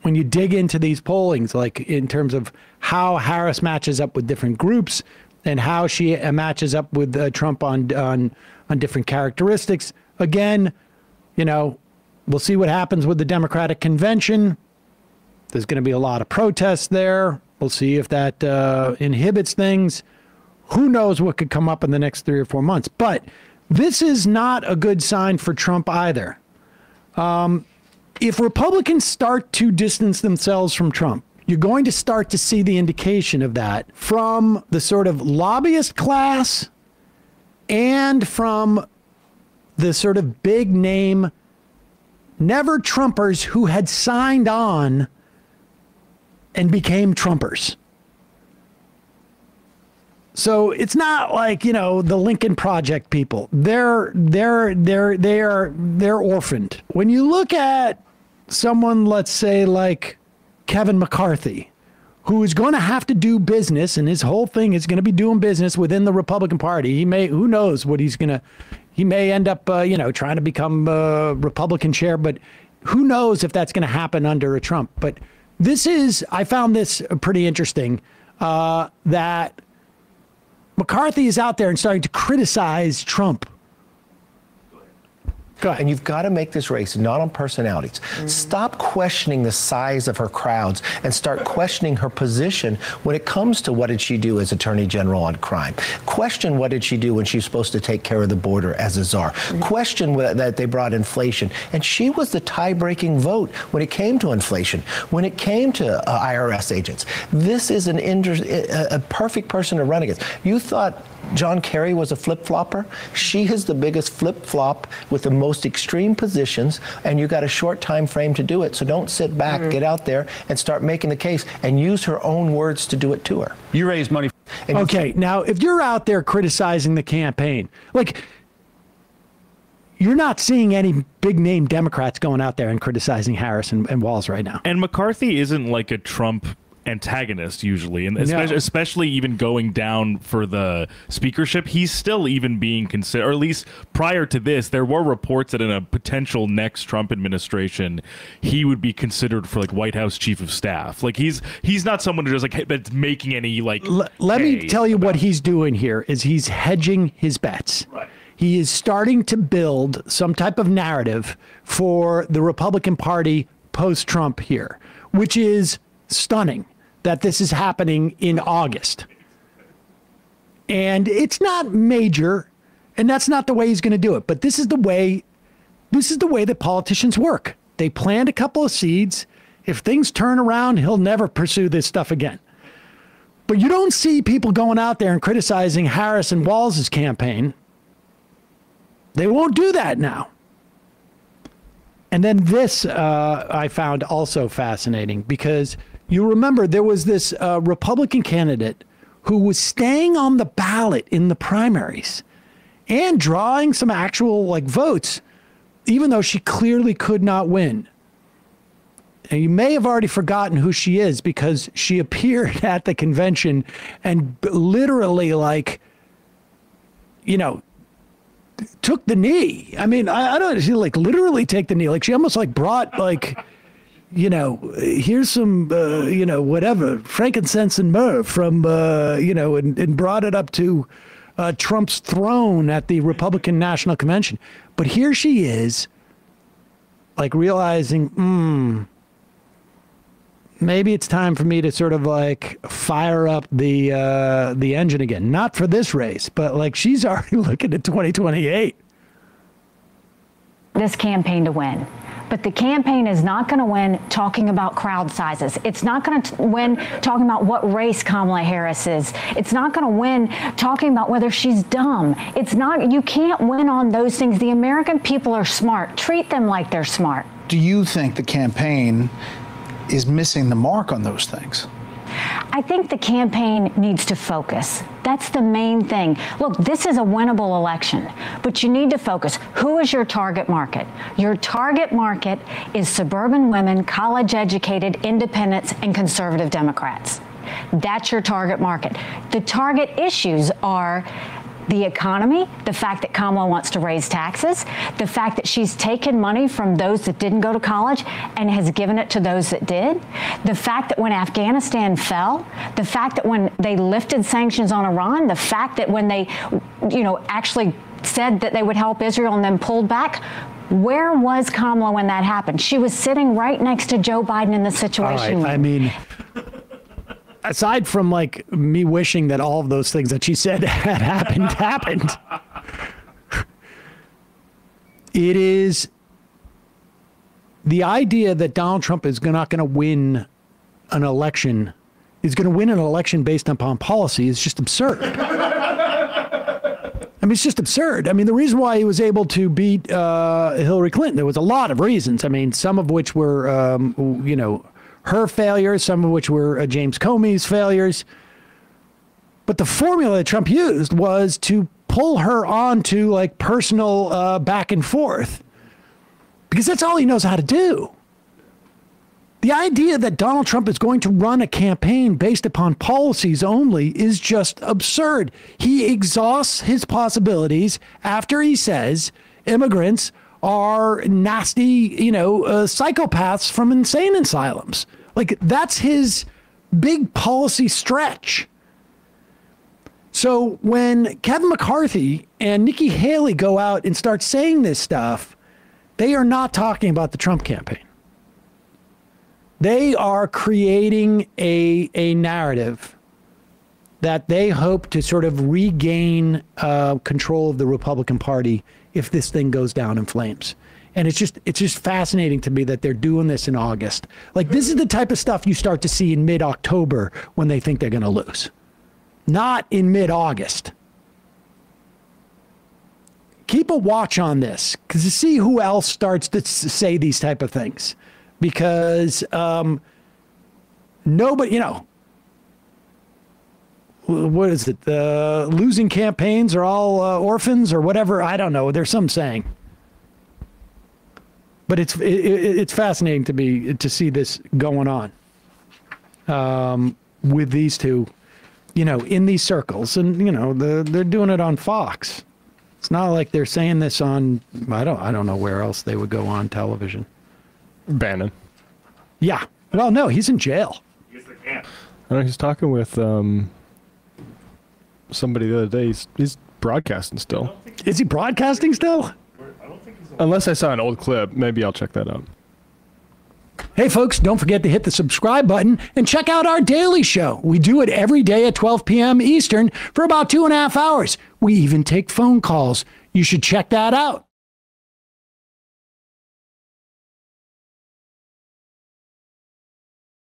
when you dig into these pollings, like in terms of how Harris matches up with different groups and how she matches up with Trump on different characteristics. Again, you know, we'll see what happens with the Democratic convention. There's going to be a lot of protests there. We'll see if that inhibits things. Who knows what could come up in the next 3 or 4 months. But this is not a good sign for Trump either. If Republicans start to distance themselves from Trump, you're going to start to see the indication of that from the sort of lobbyist class and from the sort of big name never Trumpers who had signed on and became Trumpers. So it's not like, you know, the Lincoln Project people. They're orphaned. When you look at someone, let's say like Kevin McCarthy, who is going to have to do business, and his whole thing is going to be doing business within the Republican Party. He may, who knows what he's going to, he may end up, you know, trying to become Republican chair, but who knows if that's going to happen under a Trump. But this is, I found this pretty interesting, that McCarthy is out there and starting to criticize Trump. Go ahead. And you've got to make this race not on personalities. Stop questioning the size of her crowds and start questioning her position when it comes to what did she do as Attorney General on crime. Question what did she do when she was supposed to take care of the border as a czar. Question that they brought inflation. And she was the tie-breaking vote when it came to inflation, when it came to IRS agents. This is a perfect person to run against. You thought John Kerry was a flip-flopper. She is the biggest flip-flop with the most extreme positions, and you got a short time frame to do it. So don't sit back, get out there and start making the case and use her own words to do it to her. You raised money. Okay, now if you're out there criticizing the campaign, like, you're not seeing any big name Democrats going out there and criticizing Harris and Walz right now. And McCarthy isn't like a Trump antagonist usually, and especially even going down for the speakership, he's still even being considered, or at least prior to this, there were reports that in a potential next Trump administration, he would be considered for like White House chief of staff. Like he's not someone who just like that's making any like. Let me tell you what he's doing here is he's hedging his bets. Right. He is starting to build some type of narrative for the Republican Party post-Trump here, which is stunning that this is happening in August. And it's not major, and that's not the way he's going to do it. But this is the way that politicians work. They plant a couple of seeds. If things turn around, he'll never pursue this stuff again. But you don't see people going out there and criticizing Harris and Walz's campaign. They won't do that now. And then this I found also fascinating, because you remember there was this Republican candidate who was staying on the ballot in the primaries and drawing some actual like votes, even though she clearly could not win. And you may have already forgotten who she is, because she appeared at the convention and literally, like, you know, took the knee. I mean, I don't, she like literally take the knee. Like she almost like brought like, you know, here's some, you know, whatever, frankincense and myrrh from, you know, and brought it up to Trump's throne at the Republican National Convention. But here she is, like realizing, maybe it's time for me to sort of like fire up the engine again. Not for this race, but like she's already looking at 2028. This campaign to win. But the campaign is not going to win talking about crowd sizes. It's not going to win talking about what race Kamala Harris is. It's not going to win talking about whether she's dumb. It's not, you can't win on those things. The American people are smart. Treat them like they're smart. Do you think the campaign is missing the mark on those things? I think the campaign needs to focus. That's the main thing. Look, this is a winnable election, but you need to focus. Who is your target market? Your target market is suburban women, college-educated independents, and conservative Democrats. That's your target market. The target issues are the economy, the fact that Kamala wants to raise taxes, the fact that she's taken money from those that didn't go to college and has given it to those that did, the fact that when Afghanistan fell, the fact that when they lifted sanctions on Iran, the fact that when they, actually said that they would help Israel and then pulled back. Where was Kamala when that happened? She was sitting right next to Joe Biden in the Situation Room. I mean, aside from me wishing that all of those things that she said had happened, it is the idea that Donald Trump is not going to win an election, is going to win an election based upon policy is just absurd. I mean, it's just absurd. I mean, the reason why he was able to beat Hillary Clinton, there was a lot of reasons. I mean, some of which were, her failures, some of which were James Comey's failures. But the formula that Trump used was to pull her onto personal back and forth, because that's all he knows how to do. The idea that Donald Trump is going to run a campaign based upon policies only is just absurd. He exhausts his possibilities after he says immigrants are nasty, psychopaths from insane asylums. That's his big policy stretch. So when Kevin McCarthy and Nikki Haley go out and start saying this stuff, they are not talking about the Trump campaign. They are creating a narrative that they hope to sort of regain control of the Republican Party if this thing goes down in flames. And it's just fascinating to me that they're doing this in August. This is the type of stuff you start to see in mid-October when they think they're going to lose, not in mid-August. Keep a watch on this, because to see who else starts to say these type of things. Because nobody, what is it? Losing campaigns are all orphans or whatever. I don't know. There's some saying. But it's fascinating to me to see this going on with these two, in these circles. And, they're doing it on Fox. It's not like they're saying this on, I don't know where else they would go on television. Bannon. Yeah. Well, no, he's in jail. Yes, they can. I know he's talking with somebody the other day. He's broadcasting still. Is he broadcasting still? I don't think he's Unless I saw an old clip. Maybe I'll check that out. Hey, folks, don't forget to hit the subscribe button and check out our daily show. We do it every day at 12 p.m. Eastern for about 2.5 hours. We even take phone calls. You should check that out.